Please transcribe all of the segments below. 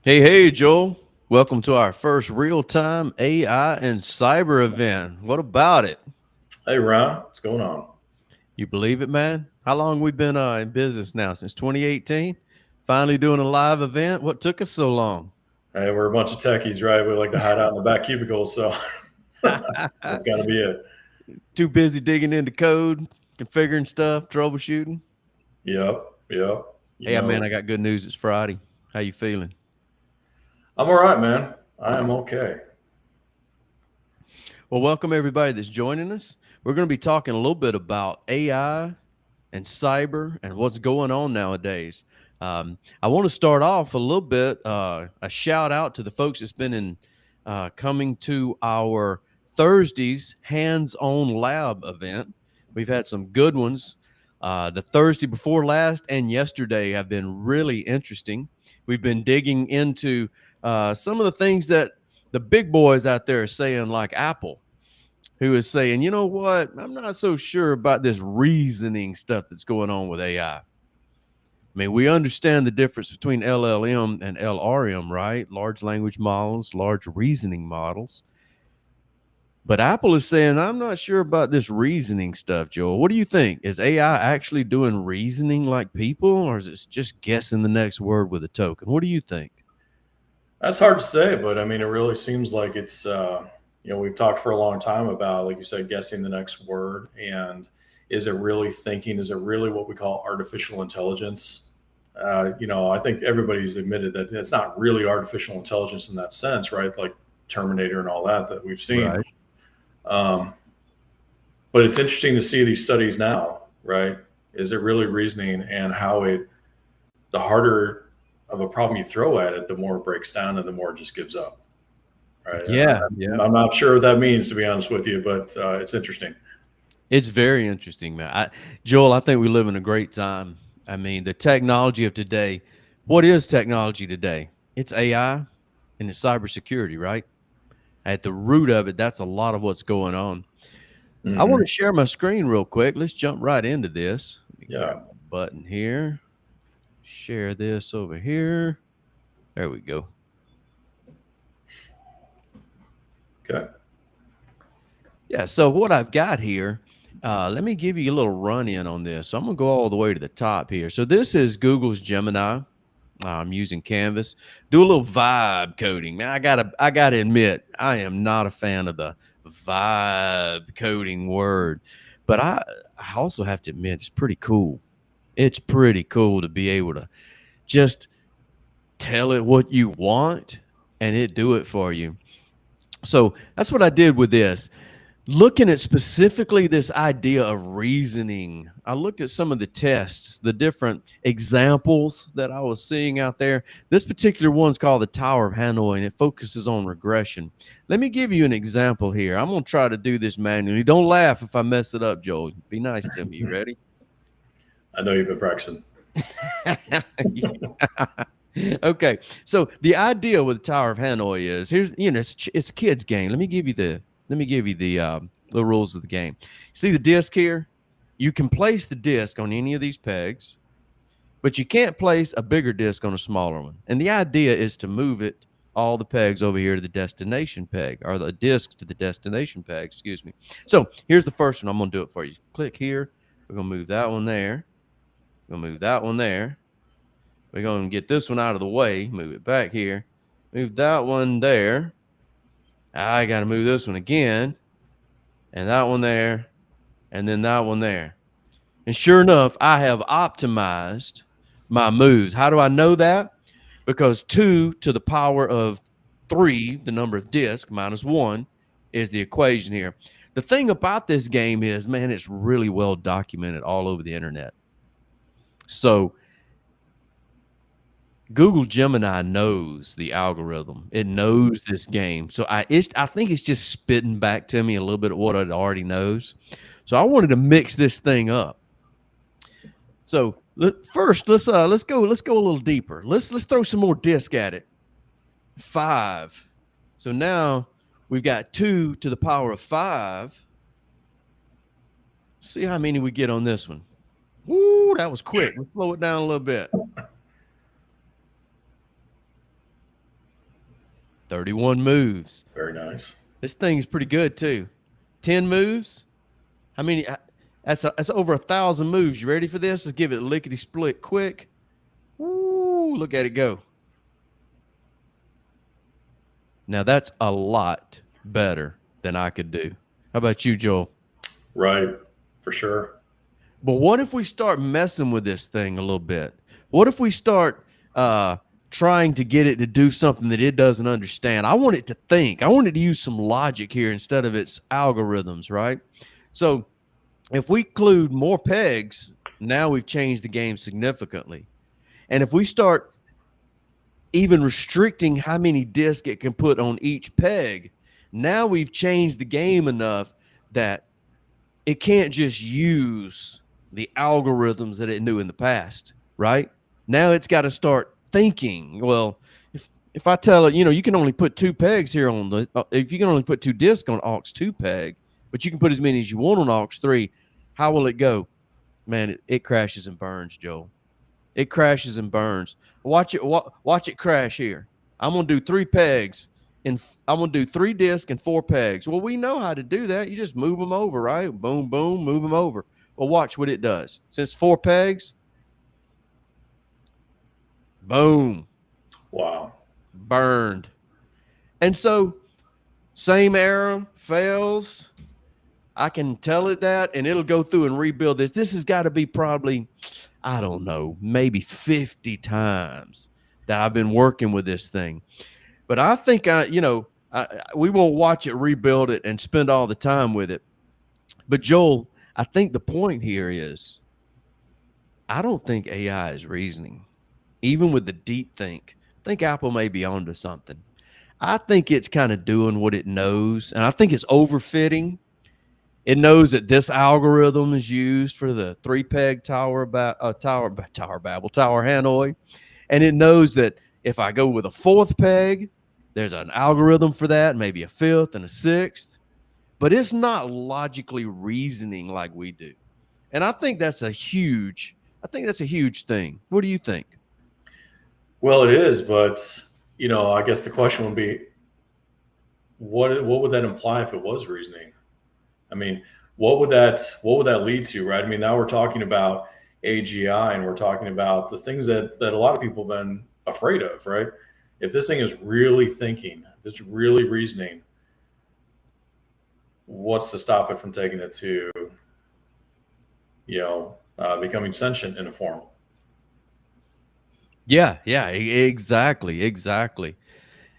Hey, Joel. Welcome to our first real time AI and cyber event. What about it? Hey Ron, what's going on? You believe it, man? How long we been in business now? Since 2018? Finally doing a live event? What took us so long? Hey, we're a bunch of techies, right? We like to hide out in the back cubicles, so that's got to be it. Too busy digging into code, configuring stuff, troubleshooting. Yep, yep. You Hey, man, know, I got good news. It's Friday. How you feeling? I'm all right, man. I am okay. Well, welcome everybody that's joining us. We're going to be talking a little bit about AI and cyber and what's going on nowadays. I want to start off a little bit, a shout out to the folks that's been coming to our Thursday's hands on lab event. We've had some good ones. The Thursday before last and yesterday have been really interesting. We've been digging into some of the things that the big boys out there are saying, like Apple, who is saying, you know what, I'm not so sure about this reasoning stuff that's going on with AI. I mean, we understand the difference between LLM and LRM, right? Large language models, large reasoning models. But Apple is saying, I'm not sure about this reasoning stuff, Joel. What do you think? Is AI actually doing reasoning like people, or is it just guessing the next word with a token? What do you think? That's hard to say, but I mean, it really seems like it's, we've talked for a long time about, like you said, guessing the next word. And is it really thinking? Is it really what we call artificial intelligence? I think everybody's admitted that it's not really artificial intelligence in that sense, right? Like Terminator and all that we've seen. Right. Um, But it's interesting to see these studies now, right? Is it really reasoning and the harder of a problem you throw at it, the more it breaks down and the more it just gives up, right? And Yeah. Yeah. I'm not sure what that means, to be honest with you, but it's interesting. It's very interesting, man. Joel, I think we live in a great time. I mean, the technology of today, what is technology today? It's AI and it's cybersecurity, right? At the root of it, that's a lot of what's going on. I want Hmm. to share my screen real quick. Let's jump right into this. Let me grab Yeah. my button here, share this over here. There we go. Okay. Yeah, so what I've got here, let me give you a little run in on this. So I'm going to go all the way to the top here. So this is Google's Gemini. I'm using Canvas. Do a little vibe coding. Man, I gotta admit, I am not a fan of the vibe coding word, but I also have to admit it's pretty cool. It's pretty cool to be able to just tell it what you want and it do it for you. So that's what I did with this. Looking at specifically this idea of reasoning, I looked at some of the tests, the different examples that I was seeing out there. This particular one's called the Tower of Hanoi, and it focuses on regression. Let me give you an example here. I'm going to try to do this manually. Don't laugh if I mess it up, Joel. Be nice to me. You ready? I know you've been practicing. Okay, so the idea with the Tower of Hanoi is here's it's a kids game. Let me give you the rules of the game. See the disc here? You can place the disc on any of these pegs, but you can't place a bigger disc on a smaller one. And the idea is to move it all the pegs over here to the destination peg, or the disc to the destination peg. Excuse me. So here's the first one. I'm gonna do it for you. Click here. We're gonna move that one there. We're gonna move that one there. We're going to get this one out of the way, move it back here, move that one there. I got to move this one again, and that one there, and then that one there. And sure enough, I have optimized my moves. How do I know that? Because 2 to the power of 3, the number of discs, minus 1, is the equation here. The thing about this game is, man, it's really well documented all over the internet. So Google Gemini knows the algorithm. It knows this game. So I think it's just spitting back to me a little bit of what it already knows. So I wanted to mix this thing up. So first, let's go a little deeper. Let's throw some more disk at it. 5. So now we've got 2 to the power of 5. See how many we get on this one. Woo, that was quick. Let's slow it down a little bit. 31 moves. Very nice. This thing's pretty good too. 10 moves. I mean, that's over 1,000 moves. You ready for this? Let's give it a lickety split quick. Woo, look at it go. Now that's a lot better than I could do. How about you, Joel? Right, for sure. But what if we start messing with this thing a little bit? What if we start trying to get it to do something that it doesn't understand? I want it to think. I want it to use some logic here instead of its algorithms, right? So if we include more pegs, now we've changed the game significantly. And if we start even restricting how many discs it can put on each peg, now we've changed the game enough that it can't just use the algorithms that it knew in the past, right? Now it's got to start thinking. Well, if I tell it, you can only put 2 pegs here on the, if you can only put 2 discs on aux 2 peg, but you can put as many as you want on aux 3, how will it go? Man, it crashes and burns, Joel. It crashes and burns. Watch it crash here. I'm going to do 3 pegs, and I'm going to do 3 discs and 4 pegs. Well, we know how to do that. You just move them over, right? Boom, boom, move them over. Well, watch what it does. Since 4 pegs, boom. Wow. Burned. And so, same error, fails. I can tell it that, and it'll go through and rebuild this. This has got to be probably, I don't know, maybe 50 times that I've been working with this thing. But I think we won't watch it rebuild it and spend all the time with it. But Joel, I think the point here is I don't think AI is reasoning. Even with the deep think, I think Apple may be onto something. I think it's kind of doing what it knows, and I think it's overfitting. It knows that this algorithm is used for the 3-peg Tower Hanoi, and it knows that if I go with a 4th peg, there's an algorithm for that, maybe a 5th and a 6th, but it's not logically reasoning like we do. And I think that's a huge thing. What do you think? Well, it is, but I guess the question would be, what would that imply if it was reasoning? I mean, what would that lead to, right? I mean, now we're talking about AGI, and we're talking about the things that a lot of people have been afraid of, right? If this thing is really thinking, if it's really reasoning, what's to stop it from taking it to, becoming sentient in a form? Yeah, exactly.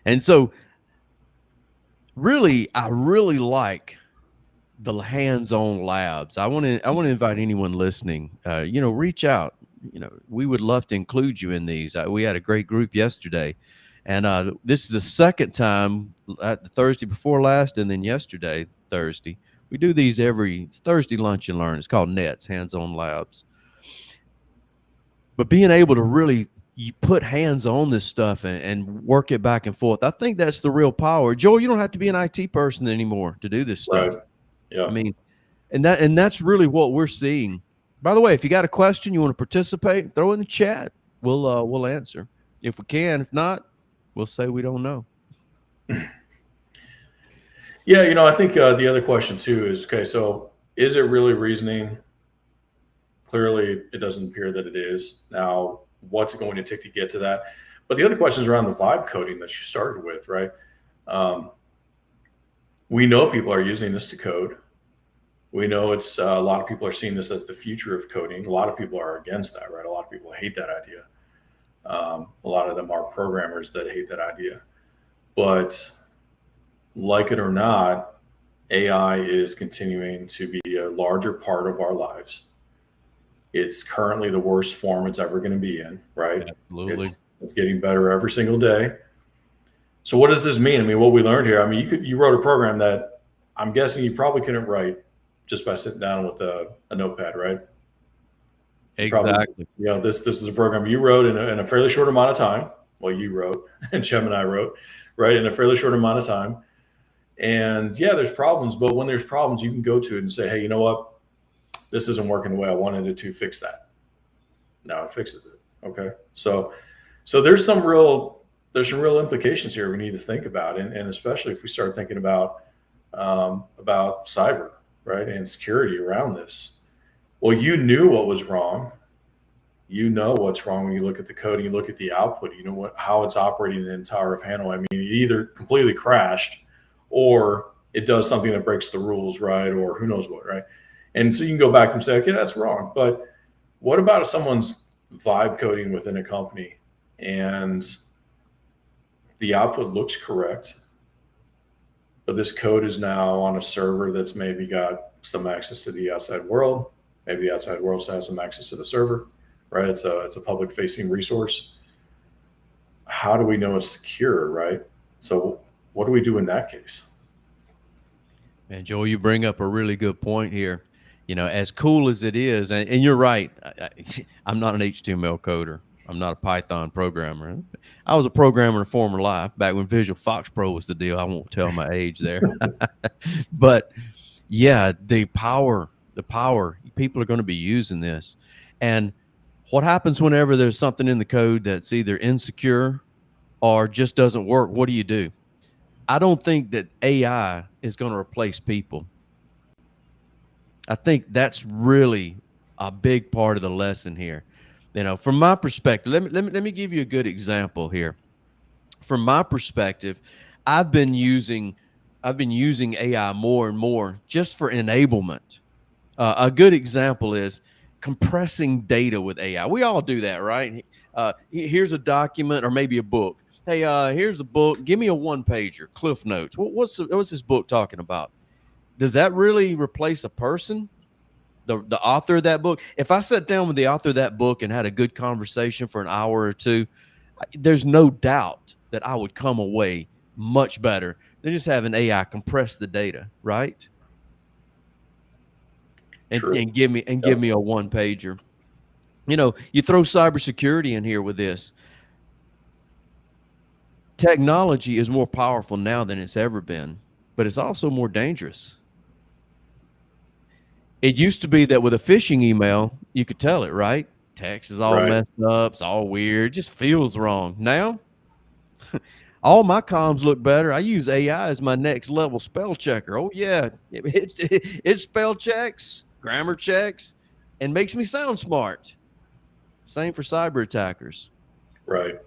And so I really like the hands-on labs. I want to invite anyone listening, reach out. We would love to include you in these. We had a great group yesterday, and this is the second time at the Thursday before last, and then yesterday, Thursday. We do these every Thursday lunch and learn. It's called NETS, Hands-On Labs. But being able to really put hands on this stuff and work it back and forth, I think that's the real power. Joel, you don't have to be an IT person anymore to do this stuff. Right. Yeah. I mean, and that's really what we're seeing. By the way, if you got a question, you want to participate, throw it in the chat. We'll answer if we can. If not, we'll say we don't know. Yeah, I think the other question too is, okay, so is it really reasoning? Clearly, it doesn't appear that it is. Now, what's it going to take to get to that? But the other question is around the vibe coding that you started with, right? We know people are using this to code. We know it's a lot of people are seeing this as the future of coding. A lot of people are against that, right? A lot of people hate that idea. A lot of them are programmers that hate that idea. But like it or not, AI is continuing to be a larger part of our lives. It's currently the worst form it's ever going to be in, right? Absolutely. It's getting better every single day. So what does this mean? I mean, what we learned here, I mean, you wrote a program that I'm guessing you probably couldn't write just by sitting down with a notepad, right? Exactly. Probably, this is a program you wrote in a fairly short amount of time. Well, you wrote and Chem and I wrote, right, in a fairly short amount of time. And yeah, there's problems, but when there's problems, you can go to it and say, hey, you know what? This isn't working the way I wanted it to. Fix that. Now it fixes it. Okay. So there's some real there's some real implications here we need to think about, and especially if we start thinking about cyber, right, and security around this. Well, you knew what was wrong. You know what's wrong when you look at the code and you look at the output. You know how it's operating in the Tower of Hanoi. I mean, it either completely crashed, or it does something that breaks the rules, right, or who knows what, right? And so you can go back and say, okay, that's wrong. But what about if someone's vibe coding within a company and the output looks correct, but this code is now on a server that's maybe got some access to the outside world. Maybe the outside world has some access to the server, right? It's a public facing resource. How do we know it's secure, right? So what do we do in that case? And Joel, you bring up a really good point here. As cool as it is, and you're right, I'm not an HTML coder. I'm not a Python programmer. I was a programmer in a former life back when Visual Fox Pro was the deal. I won't tell my age there. But yeah, the power, people are going to be using this. And what happens whenever there's something in the code that's either insecure or just doesn't work? What do? I don't think that AI is going to replace people. I think that's really a big part of the lesson here. From my perspective, let me give you a good example here. From my perspective, I've been using AI more and more just for enablement. A good example is compressing data with AI. We all do that, right? Here's a document or maybe a book. Hey, here's a book. Give me a one-pager, Cliff Notes. What's this book talking about? Does that really replace a person? The author of that book? If I sat down with the author of that book and had a good conversation for an hour or two, there's no doubt that I would come away much better than just having AI compress the data, right? And give me a one pager. You throw cybersecurity in here with this. Technology is more powerful now than it's ever been, but it's also more dangerous. It used to be that with a phishing email, you could tell it, right? Text is all messed up. It's all weird. It just feels wrong. Now, all my comms look better. I use AI as my next level spell checker. Oh, yeah. It spell checks, grammar checks, and makes me sound smart. Same for cyber attackers. Right.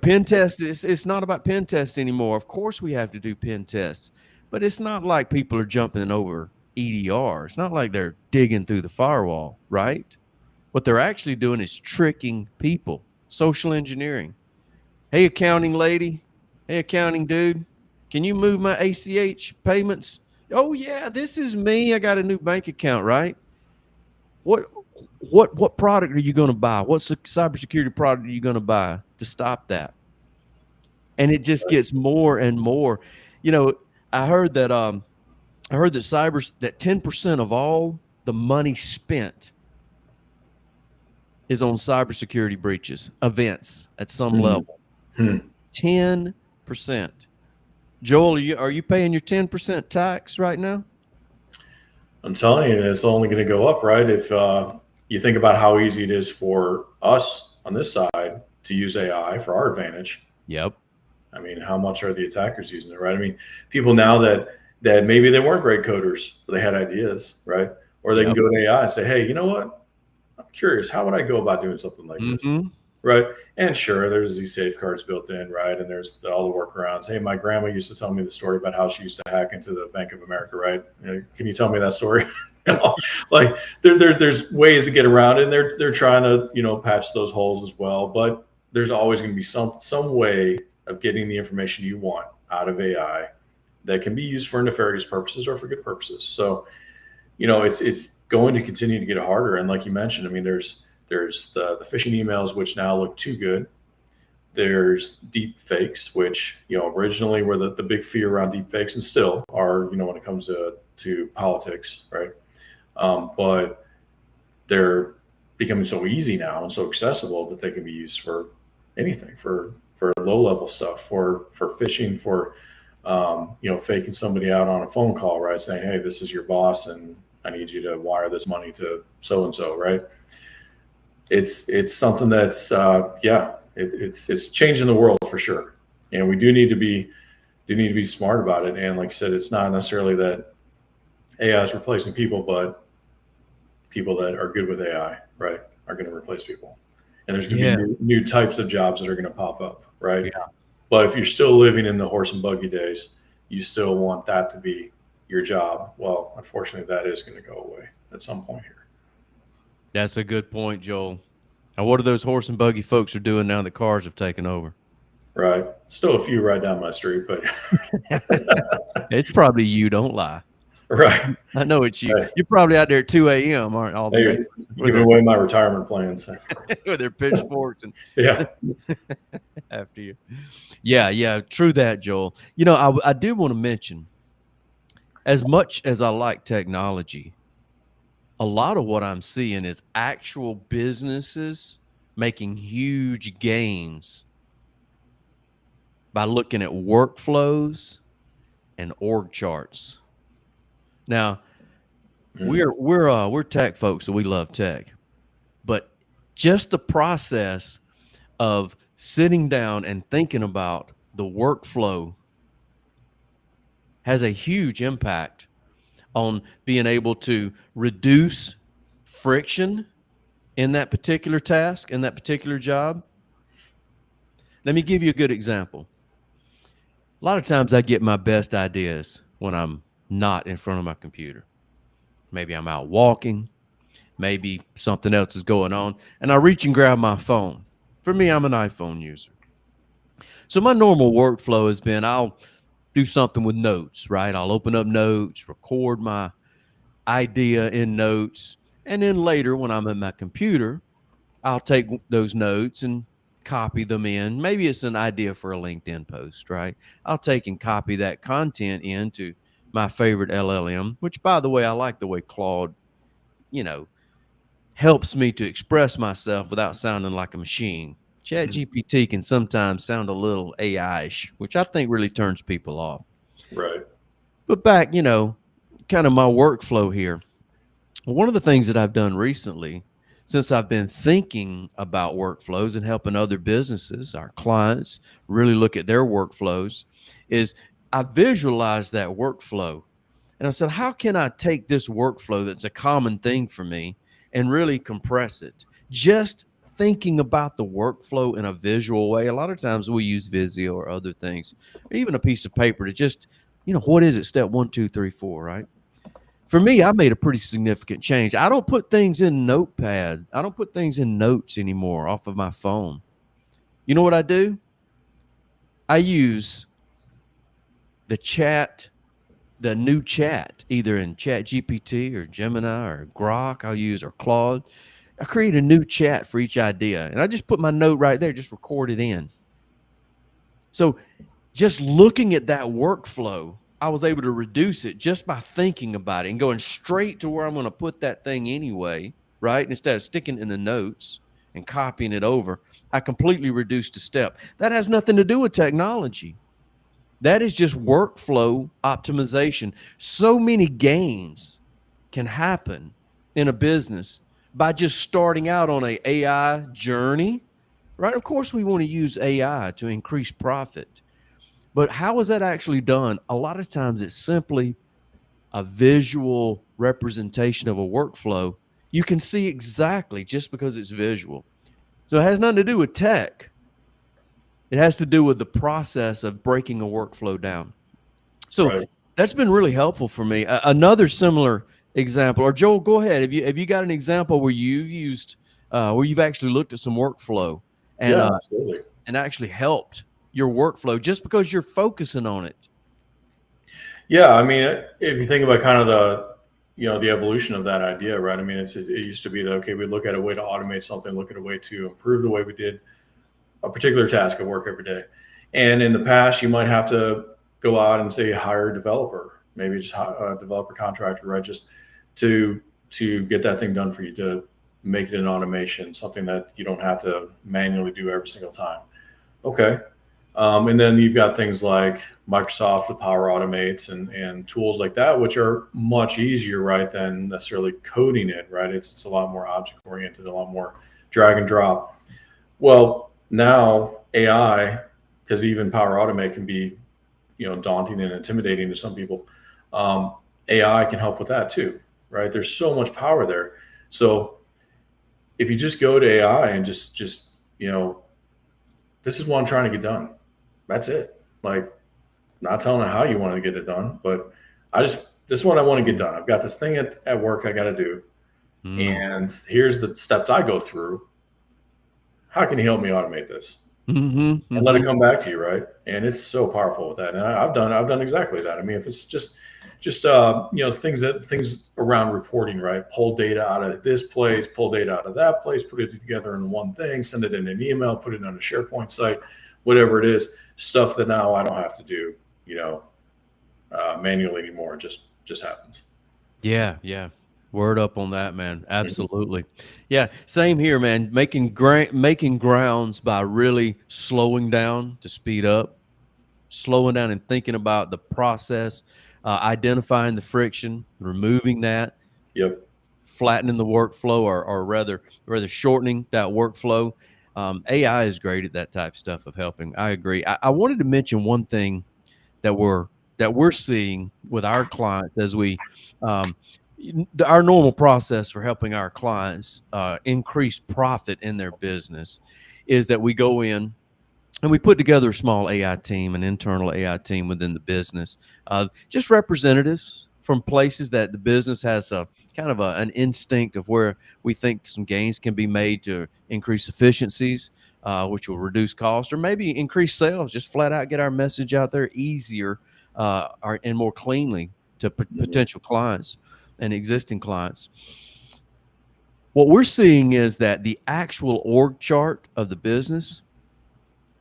Pen test, it's not about pen tests anymore. Of course we have to do pen tests, but it's not like people are jumping over EDR. It's not like they're digging through the firewall, right? What they're actually doing is tricking people, social engineering. Hey, accounting lady. Hey, accounting dude. Can you move my ACH payments? Oh, yeah, this is me. I got a new bank account, right? What product are you going to buy? What's the cybersecurity product are you going to buy to stop that? And it just gets more and more. I heard that that 10% of all the money spent is on cybersecurity breaches, events at some level. 10%. Joel, are you paying your 10% tax right now? I'm telling you, it's only going to go up, right? If you think about how easy it is for us on this side to use AI for our advantage. Yep. I mean, how much are the attackers using it, right? I mean, people now that maybe they weren't great coders, but they had ideas, right? Or they can go to AI and say, hey, you know what? I'm curious. How would I go about doing something like this? Right. And sure, there's these safeguards built in, right? And there's all the workarounds. Hey, my grandma used to tell me the story about how she used to hack into the Bank of America, right? Can you tell me that story? Like there's ways to get around it, and they're trying to, patch those holes as well. But there's always going to be some way of getting the information you want out of AI that can be used for nefarious purposes or for good purposes. So, it's going to continue to get harder. And like you mentioned, I mean, there's the phishing emails, which now look too good. There's deep fakes, which, originally were the big fear around deep fakes and still are, when it comes to politics, right? But they're becoming so easy now and so accessible that they can be used for anything, for low level stuff, for phishing, for, faking somebody out on a phone call, right? Saying, hey, this is your boss and I need you to wire this money to so-and-so, right? It's something that's, it's changing the world for sure, and we do need to be smart about it. And like I said, it's not necessarily that AI is replacing people, but people that are good with AI, right, are going to replace people. And there's going to Yeah. be new types of jobs that are going to pop up, right? Yeah. But if you're still living in the horse and buggy days, you still want that to be your job. Well, unfortunately, that is going to go away at some point here. That's a good point, Joel. And what are those horse and buggy folks are doing now that cars have taken over? Right. Still a few right down my street, but It's probably you, don't lie. right. I know it's you. Hey. You're probably out there at 2 a.m., aren't all the Hey, neighbors giving away my retirement plans. with their pitchforks and Yeah. after you. Yeah, true that, Joel. You know, I did want to mention, as much as I like technology, a lot of what I'm seeing is actual businesses making huge gains by looking at workflows and org charts. Now, we're tech folks, so we love tech, but just the process of sitting down and thinking about the workflow has a huge impact on being able to reduce friction in that particular task, in that particular job. Let me give you a good example. A lot of times I get my best ideas when I'm not in front of my computer. Maybe I'm out walking, maybe something else is going on, and I reach and grab my phone. For me, I'm an iPhone user. So my normal workflow has been I'll do something with notes, right? I'll open up notes, record my idea in notes, and then later when I'm at my computer, I'll take those notes and copy them in. Maybe it's an idea for a LinkedIn post, right? I'll take and copy that content into my favorite LLM, which, by the way, I like the way Claude, helps me to express myself without sounding like a machine. ChatGPT can sometimes sound a little AI-ish, which I think really turns people off. Right. But back, kind of my workflow here. One of the things that I've done recently, since I've been thinking about workflows and helping other businesses, our clients, really look at their workflows, is I visualized that workflow. And I said, how can I take this workflow that's a common thing for me and really compress it? Just thinking about the workflow in a visual way. A lot of times we use Visio or other things, or even a piece of paper to just, what is it? Step 1, 2, 3, 4, right? For me, I made a pretty significant change. I don't put things in Notepad. I don't put things in notes anymore off of my phone. You know what I do? I use the new chat, either in ChatGPT or Gemini or Grok I'll use, or Claude. I create a new chat for each idea, and I just put my note right there, just record it in. So just looking at that workflow, I was able to reduce it just by thinking about it and going straight to where I'm going to put that thing anyway, right? Instead of sticking in the notes and copying it over, I completely reduced a step. That has nothing to do with technology. That is just workflow optimization. So many gains can happen in a business by just starting out on an AI journey, right? Of course, we want to use AI to increase profit. But how is that actually done? A lot of times it's simply a visual representation of a workflow. You can see exactly just because it's visual. So it has nothing to do with tech. It has to do with the process of breaking a workflow down. So That's been really helpful for me. Another similar example, or Joel, go ahead. Have you got an example where you've used, where you've actually looked at some workflow and absolutely, and actually helped your workflow just because you're focusing on it? Yeah, I mean, if you think about kind of the evolution of that idea, right? I mean, it used to be that, okay, we look at a way to automate something, look at a way to improve the way we did a particular task at work every day. And in the past, you might have to go out and say hire a developer, maybe just a developer contractor, right? Just to get that thing done for you, to make it an automation, something that you don't have to manually do every single time. Okay. And then you've got things like Microsoft with Power Automate and tools like that, which are much easier, right, than necessarily coding it, right? It's a lot more object oriented, a lot more drag and drop. Well, now AI, because even Power Automate can be, daunting and intimidating to some people. Um, AI can help with that too, right? There's so much power there. So if you just go to AI and just this is what I'm trying to get done. That's it. Like, not telling her how you want to get it done, but this is what I want to get done. I've got this thing at work I got to do, Mm. and here's the steps I go through. How can you help me automate this? Hmm. And let Hmm. it come back to you, right? And it's so powerful with that. And I've done exactly that. I mean, if it's just things around reporting, right? Pull data out of this place, pull data out of that place, put it together in one thing, send it in an email, put it on a SharePoint site, whatever it is. Stuff that now I don't have to do, manually anymore. It just happens. Yeah, yeah. Word up on that, man. Mhm. Absolutely. Yeah, same here, man. Making grounds by really slowing down to speed up, slowing down and thinking about the process, identifying the friction, removing that, Yep. flattening the workflow, or rather shortening that workflow. AI is great at that type of stuff of helping. I agree. I wanted to mention one thing that we're seeing with our clients as we um, our normal process for helping our clients increase profit in their business is that we go in and we put together a small AI team, an internal AI team within the business, just representatives from places that the business has a kind of an instinct of where we think some gains can be made to increase efficiencies, which will reduce cost or maybe increase sales. Just flat out get our message out there easier and more cleanly to Mhm. potential clients and existing clients. What we're seeing is that the actual org chart of the business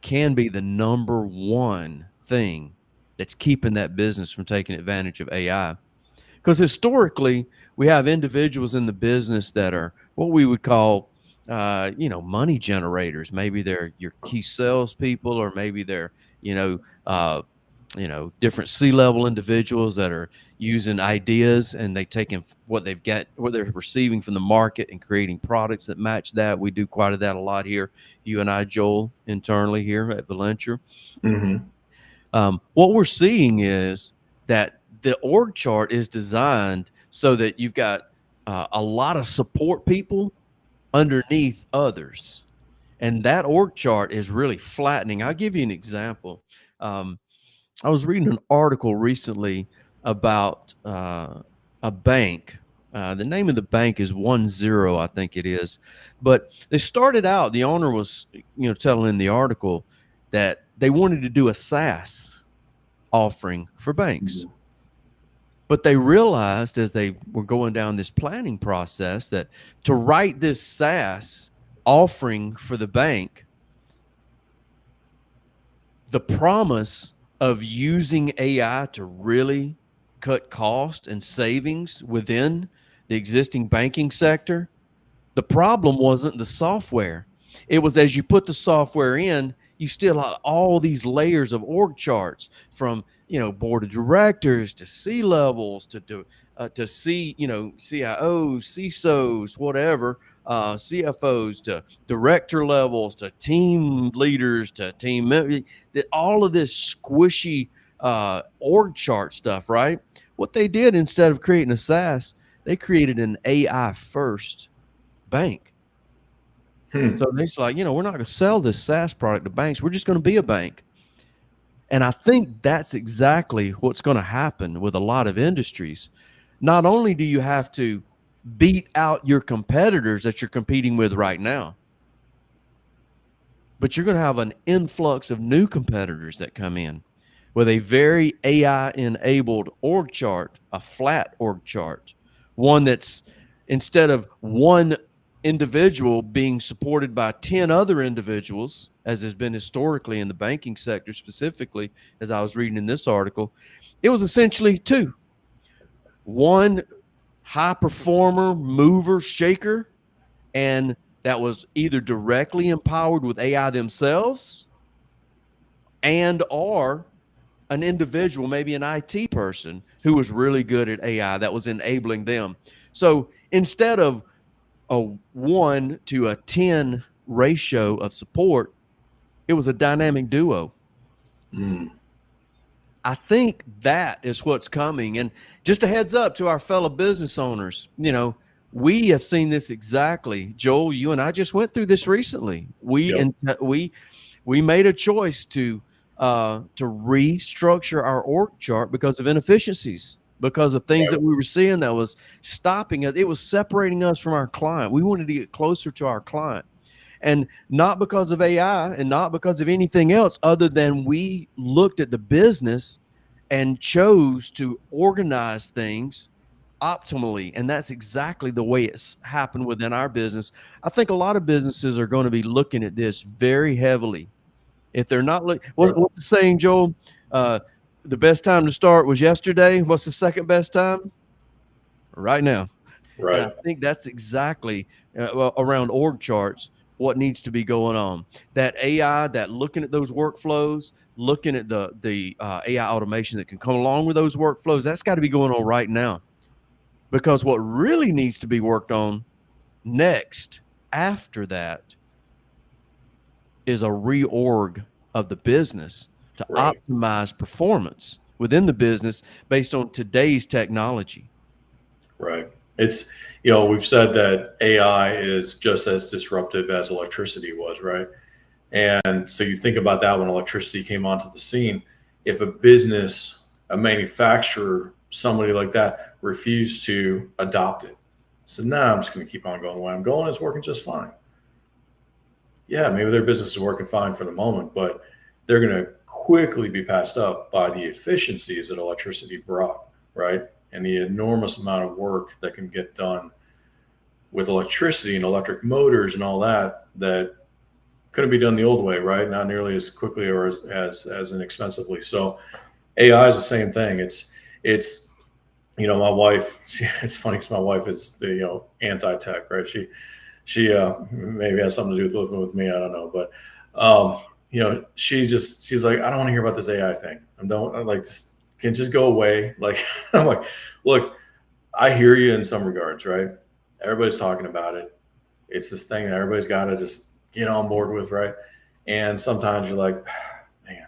can be the number one thing that's keeping that business from taking advantage of AI. Because historically, we have individuals in the business that are what we would call, money generators. Maybe they're your key salespeople, or maybe they're, you know, uh, different C-level individuals that are using ideas and they taking what they've got, what they're receiving from the market, and creating products that match that. We do quite of that a lot here. You and I, Joel, internally here at Valenture. Mhm. What we're seeing is that the org chart is designed so that you've got a lot of support people underneath others. And that org chart is really flattening. I'll give you an example. Um, I was reading an article recently about a bank. The name of the bank is 10, I think it is. But they started out, the owner was, telling in the article that they wanted to do a SaaS offering for banks. Mhm. But they realized as they were going down this planning process that to write this SaaS offering for the bank, the promise of using AI to really cut cost and savings within the existing banking sector, the problem wasn't the software. It was as you put the software in, you still had all these layers of org charts from board of directors to C levels to CIOs, CISOs, whatever, CFOs to director levels to team leaders to team members. That all of this squishy org chart stuff, right? What they did instead of creating a SaaS, they created an AI first bank. Hmm. So they're like, we're not going to sell this SaaS product to banks. We're just going to be a bank. And I think that's exactly what's going to happen with a lot of industries. Not only do you have to beat out your competitors that you're competing with right now, but you're going to have an influx of new competitors that come in with a very AI enabled org chart, a flat org chart, one that's instead of one individual being supported by 10 other individuals, as has been historically in the banking sector, specifically, as I was reading in this article, it was essentially two: one high performer, mover, shaker, and that was either directly empowered with AI themselves and or an individual, maybe an IT person who was really good at AI that was enabling them. So instead of a 1 to a 10 ratio of support, It was a dynamic duo. Mm. I think that is what's coming. And just a heads up to our fellow business owners, we have seen this exactly. Joel, you and I just went through this recently. Yep. We made a choice to restructure our org chart because of inefficiencies, because of things that we were seeing that was stopping us. It was separating us from our client. We wanted to get closer to our client. And not because of AI and not because of anything else other than we looked at the business and chose to organize things optimally. And that's exactly the way it's happened within our business. I think a lot of businesses are going to be looking at this very heavily. If they're not looking, what's the saying, Joel? The best time to start was yesterday. What's the second best time? Right now. Right. And I think that's exactly around org charts what needs to be going on. That AI, that looking at those workflows, looking at the AI automation that can come along with those workflows, that's got to be going on right now. Because what really needs to be worked on next after that is a reorg of the business to optimize performance within the business based on today's technology. Right. It's, we've said that AI is just as disruptive as electricity was, right? And so you think about that when electricity came onto the scene. If a business, a manufacturer, somebody like that refused to adopt it, so nah, I'm just going to keep on going the way I'm going. It's working just fine. Yeah, maybe their business is working fine for the moment, but they're going to quickly be passed up by the efficiencies that electricity brought, right? And the enormous amount of work that can get done with electricity and electric motors and all that couldn't be done the old way, right? Not nearly as quickly or as inexpensively. So AI is the same thing. It's my wife. It's funny because my wife is the anti-tech, right? She maybe has something to do with living with me. I don't know, but she's like, I don't want to hear about this AI thing. Can just go away. Like, I'm like, look, I hear you in some regards, right? Everybody's talking about it. It's this thing that everybody's got to just get on board with, right? And sometimes you're like, man,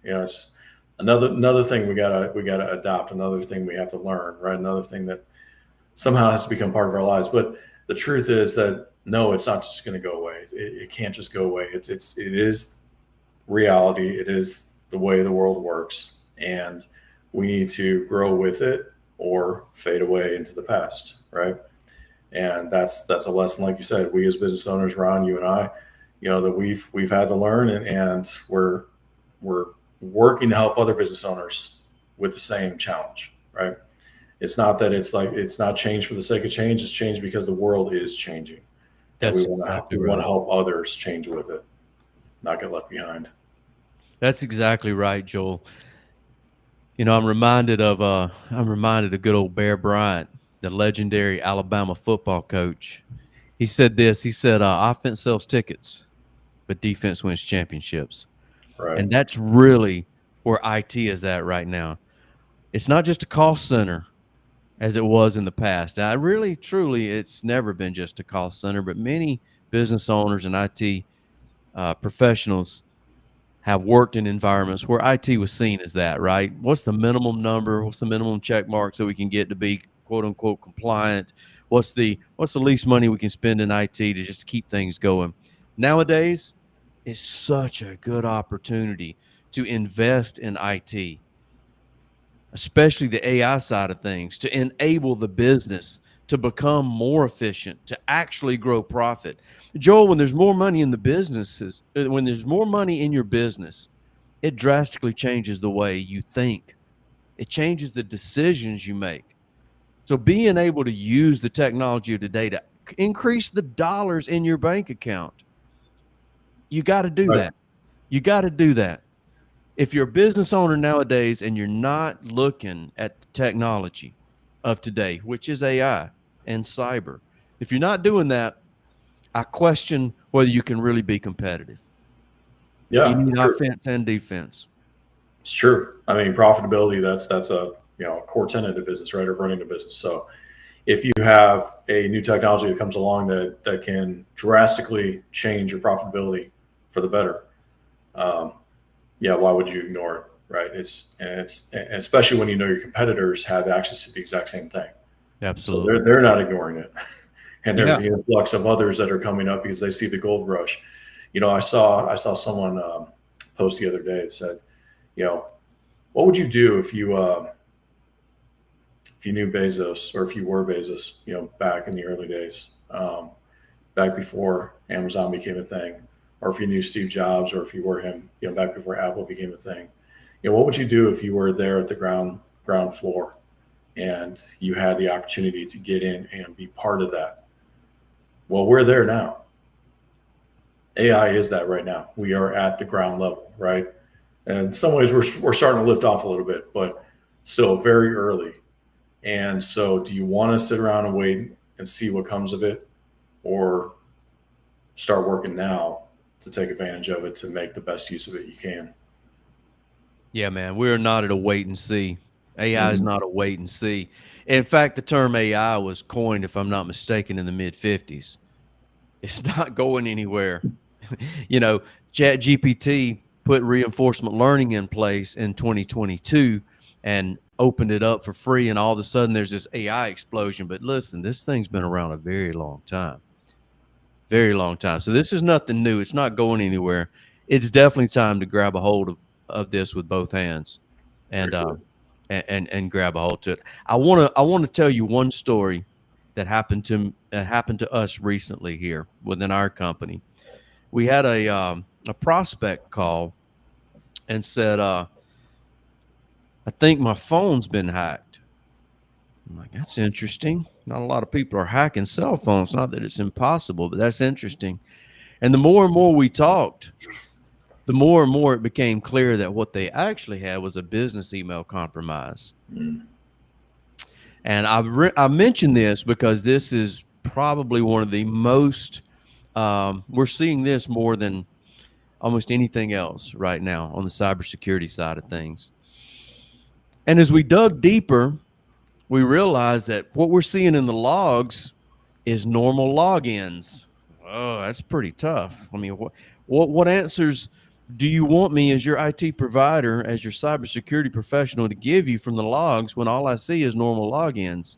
it's just another thing we gotta adopt, another thing we have to learn, right? Another thing that somehow has to become part of our lives. But the truth is that no, it's not just going to go away. It can't just go away. It is reality. It is the way the world works, and we need to grow with it or fade away into the past, right? And that's a lesson, like you said, we as business owners, Ron, you and I, that we've had to learn, and we're working to help other business owners with the same challenge, right? It's not that it's not change for the sake of change. It's change because the world is changing. And we want to help others change with it, not get left behind. That's exactly right, Joel. I'm reminded of good old Bear Bryant, the legendary Alabama football coach. He said this. He said, "Offense sells tickets, but defense wins championships." Right. And that's really where IT is at right now. It's not just a cost center as it was in the past. Now, really, truly, it's never been just a cost center, but many business owners and IT professionals have worked in environments where IT was seen as that, right? What's the minimum number? What's the minimum check mark so we can get to be quote unquote compliant? What's the least money we can spend in IT to just keep things going? Nowadays, it's such a good opportunity to invest in IT, especially the AI side of things, to enable the business to become more efficient, to actually grow profit. Joel, when there's more money in the businesses, when there's more money in your business, it drastically changes the way you think. It changes the decisions you make. So being able to use the technology of today to increase the dollars in your bank account, you got to do that. You got to do that. If you're a business owner nowadays and you're not looking at the technology of today, which is AI and cyber, if you're not doing that, I question whether you can really be competitive. Yeah, you need offense and defense. It's true. I mean, profitability, that's a core tenet of business, right? Or running a business. So if you have a new technology that comes along that can drastically change your profitability for the better, um, yeah, why would you ignore it, right? It's and especially when you know your competitors have access to the exact same thing, so Absolutely. they're not ignoring it. And there's Yeah. the influx of others that are coming up because they see the gold rush. I saw someone post the other day that said, you know, what would you do if you knew Bezos or if you were Bezos, back in the early days, back before Amazon became a thing, or if you knew Steve Jobs, or if you were him, back before Apple became a thing. What would you do if you were there at the ground floor and you had the opportunity to get in and be part of that? Well, we're there now. AI is that right now. We are at the ground level, right? And in some ways, we're starting to lift off a little bit, but still very early. And so, do you want to sit around and wait and see what comes of it, or start working now to take advantage of it to make the best use of it you can? Yeah, man, we're not at a wait and see. AI is Mhm. not a wait and see. In fact, the term AI was coined, if I'm not mistaken, in the mid 50s. It's not going anywhere. you know, Chat GPT put reinforcement learning in place in 2022 and opened it up for free. And all of a sudden there's this AI explosion. But listen, this thing's been around a very long time, very long time. So this is nothing new. It's not going anywhere. It's definitely time to grab a hold of this with both hands and, Very cool. and grab a hold to it. I want to tell you one story that happened to us recently here within our company. We had a prospect call and said, I think my phone's been hacked. I'm like, that's interesting. Not a lot of people are hacking cell phones. Not that it's impossible, but that's interesting. And the more and more we talked, the more and more it became clear that what they actually had was a business email compromise. Mm. And I mention this because this is probably one of the most, we're seeing this more than almost anything else right now on the cybersecurity side of things. And as we dug deeper, we realized that what we're seeing in the logs is normal logins. Oh, that's pretty tough. I mean, what answers do you want me as your IT provider, as your cybersecurity professional to give you from the logs when all I see is normal logins?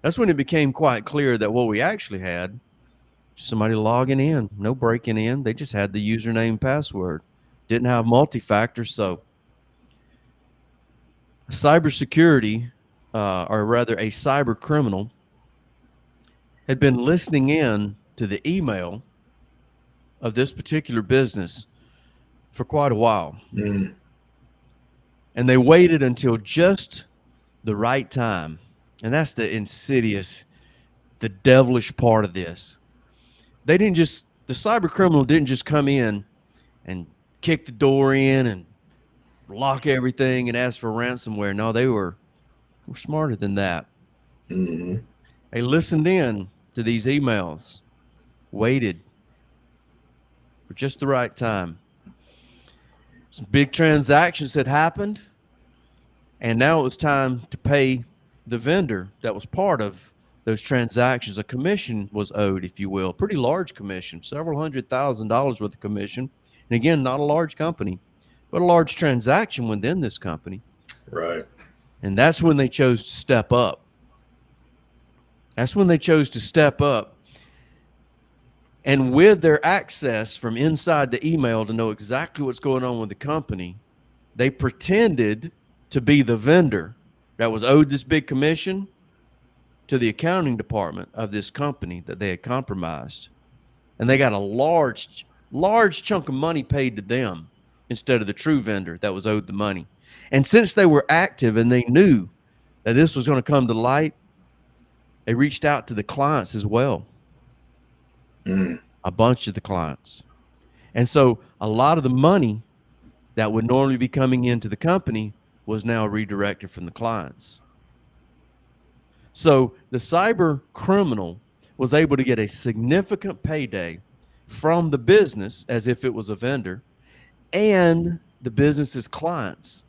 That's when it became quite clear that what we actually had, somebody logging in, no breaking in. They just had the username password, didn't have multi-factor. So cybersecurity, or rather a cyber criminal, had been listening in to the email of this particular business for quite a while. Mm. And they waited until just the right time. And that's the insidious, the devilish part of this. They didn't just, the cyber criminal didn't just come in and kick the door in and lock everything and ask for ransomware. No, they were smarter than that. Mhm. They listened in to these emails, waited for just the right time. Some big transactions had happened, and now it was time to pay the vendor that was part of those transactions. A commission was owed, if you will, pretty large commission, several $100,000 worth of commission. And again, not a large company, but a large transaction within this company. Right. And that's when they chose to step up. That's when they chose to step up. And with their access from inside the email to know exactly what's going on with the company, they pretended to be the vendor that was owed this big commission to the accounting department of this company that they had compromised. And they got a large chunk of money paid to them instead of the true vendor that was owed the money. And since they were active and they knew that this was going to come to light, they reached out to the clients as well. Mm. A bunch of the clients. And so a lot of the money that would normally be coming into the company was now redirected from the clients. So the cyber criminal was able to get a significant payday from the business as if it was a vendor and the business's clients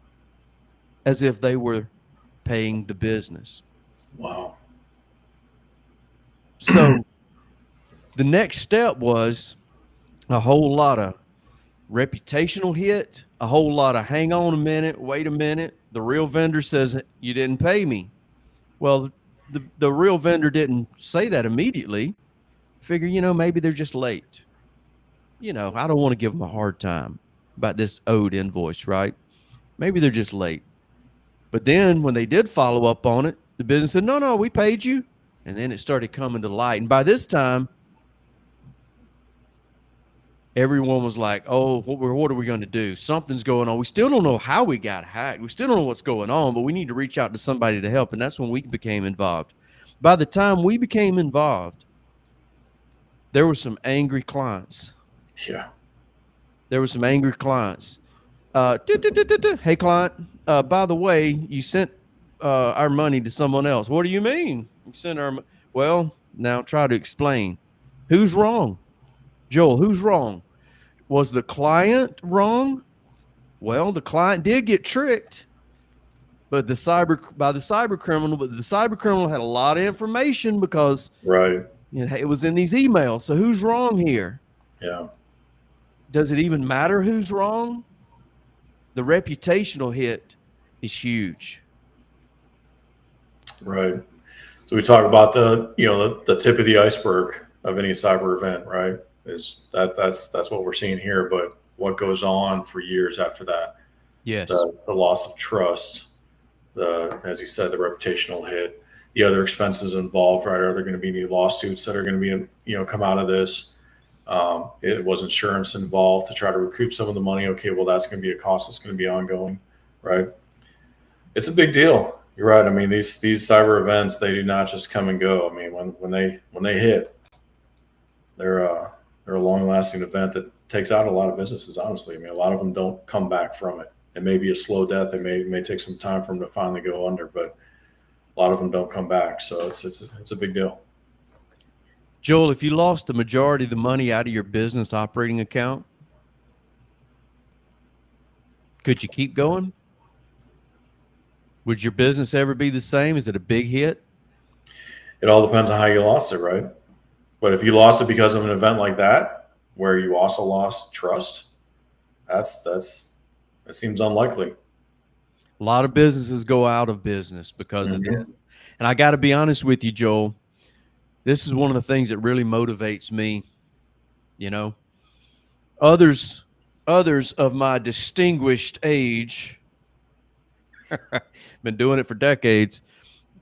as if they were paying the business. Wow. So the next step was a whole lot of reputational hit, a whole lot of hang on a minute, wait a minute. The real vendor says you didn't pay me. Well, the real vendor didn't say that immediately. Figure, maybe they're just late. I don't want to give them a hard time about this owed invoice, right? Maybe they're just late. But then when they did follow up on it, the business said, no, we paid you. And then it started coming to light. And by this time, everyone was like, oh, what are we going to do? Something's going on. We still don't know how we got hacked. We still don't know what's going on, but we need to reach out to somebody to help. And that's when we became involved. By the time we became involved, there were some angry clients. Yeah. There were some angry clients. Hey, client, by the way, you sent our money to someone else. What do you mean? You sent our Well, now try to explain. Who's wrong? Joel, who's wrong? Was the client wrong? Well, the client did get tricked, but the cyber criminal had a lot of information because Right. It was in these emails. So who's wrong here? Yeah. Does it even matter who's wrong? The reputational hit is huge. Right. So we talk about the tip of the iceberg of any cyber event, right? That's what we're seeing here, but what goes on for years after that? Yes. The loss of trust, as you said, the reputational hit, the other expenses involved, right? Are there going to be any lawsuits that are going to be, come out of this? It was insurance involved to try to recoup some of the money. Okay, well, that's going to be a cost that's going to be ongoing, right? It's a big deal. You're right. I mean, these cyber events, they do not just come and go. I mean, when they hit, they're a long-lasting event that takes out a lot of businesses. Honestly, I mean, a lot of them don't come back from it. It may be a slow death. It may take some time for them to finally go under, but a lot of them don't come back. So it's a big deal. Joel, if you lost the majority of the money out of your business operating account, could you keep going? Would your business ever be the same? Is it a big hit? It all depends on how you lost it, right? But if you lost it because of an event like that, where you also lost trust, that seems unlikely. A lot of businesses go out of business because of this. And I got to be honest with you, Joel. This is one of the things that really motivates me. Others of my distinguished age, been doing it for decades,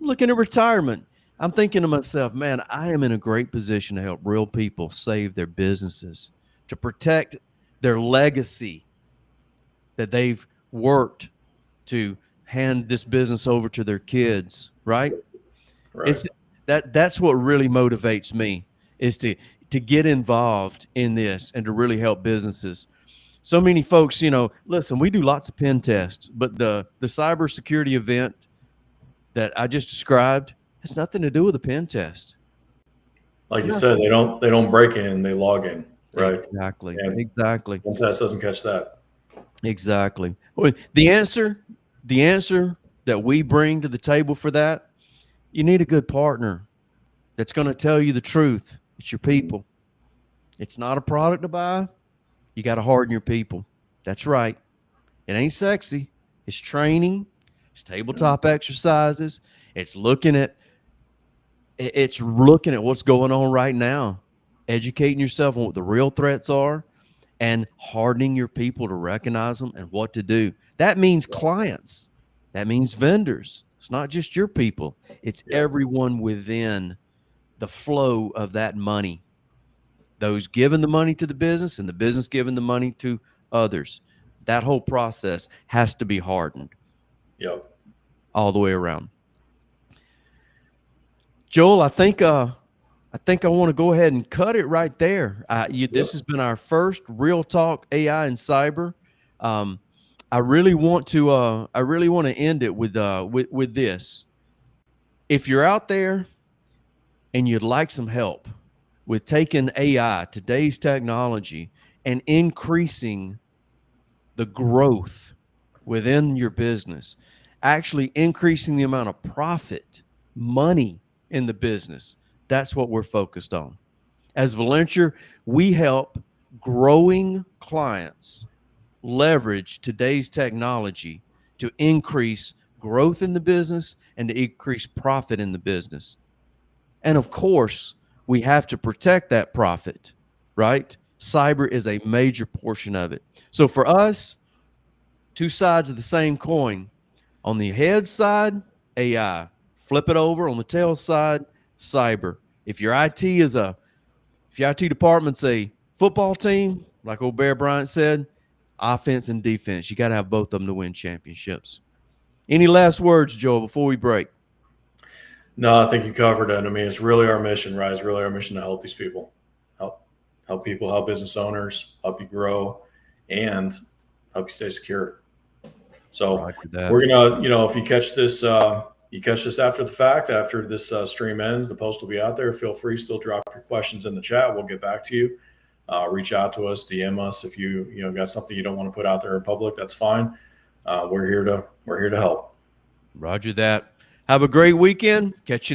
looking at retirement. I'm thinking to myself, man, I am in a great position to help real people save their businesses, to protect their legacy that they've worked to hand this business over to their kids, right? Right. That's what really motivates me, is to get involved in this and to really help businesses. So many folks, listen, we do lots of pen tests, but the cybersecurity event that I just described has nothing to do with a pen test. Like you said, they don't break in, they log in, right? Exactly. And exactly. pen test doesn't catch that. Exactly. Well, the answer that we bring to the table for that, you need a good partner that's going to tell you the truth. It's your people. It's not a product to buy. You got to harden your people. That's right. It ain't sexy. It's training. It's tabletop exercises. It's looking at what's going on right now, educating yourself on what the real threats are, and hardening your people to recognize them and what to do. That means clients. That means vendors. It's not just your people. It's everyone within the flow of that money. Those giving the money to the business and the business giving the money to others. That whole process has to be hardened. Yep. All the way around. Joel, I think I want to go ahead and cut it right there. This has been our first Real Talk AI and Cyber. I really want to end it with this. If you're out there and you'd like some help with taking AI, today's technology, and increasing the growth within your business, actually increasing the amount of profit, money in the business, that's what we're focused on. As Valenture, we help growing clients leverage today's technology to increase growth in the business and to increase profit in the business. And of course, we have to protect that profit, right? Cyber is a major portion of it. So for us, two sides of the same coin. On the head side, AI. Flip it over on the tail side, cyber. If your IT department's a football team, like old Bear Bryant said, offense and defense. You got to have both of them to win championships. Any last words, Joel, before we break? No, I think you covered it. I mean, it's really our mission, right? It's really our mission to help these people, help people, help business owners, help you grow, and help you stay secure. So we're gonna, if you catch this after the fact, after this stream ends, the post will be out there. Feel free, still drop your questions in the chat. We'll get back to you. Reach out to us, DM us if you got something you don't want to put out there in public. That's fine. We're here to help. Roger that. Have a great weekend. Catch you next.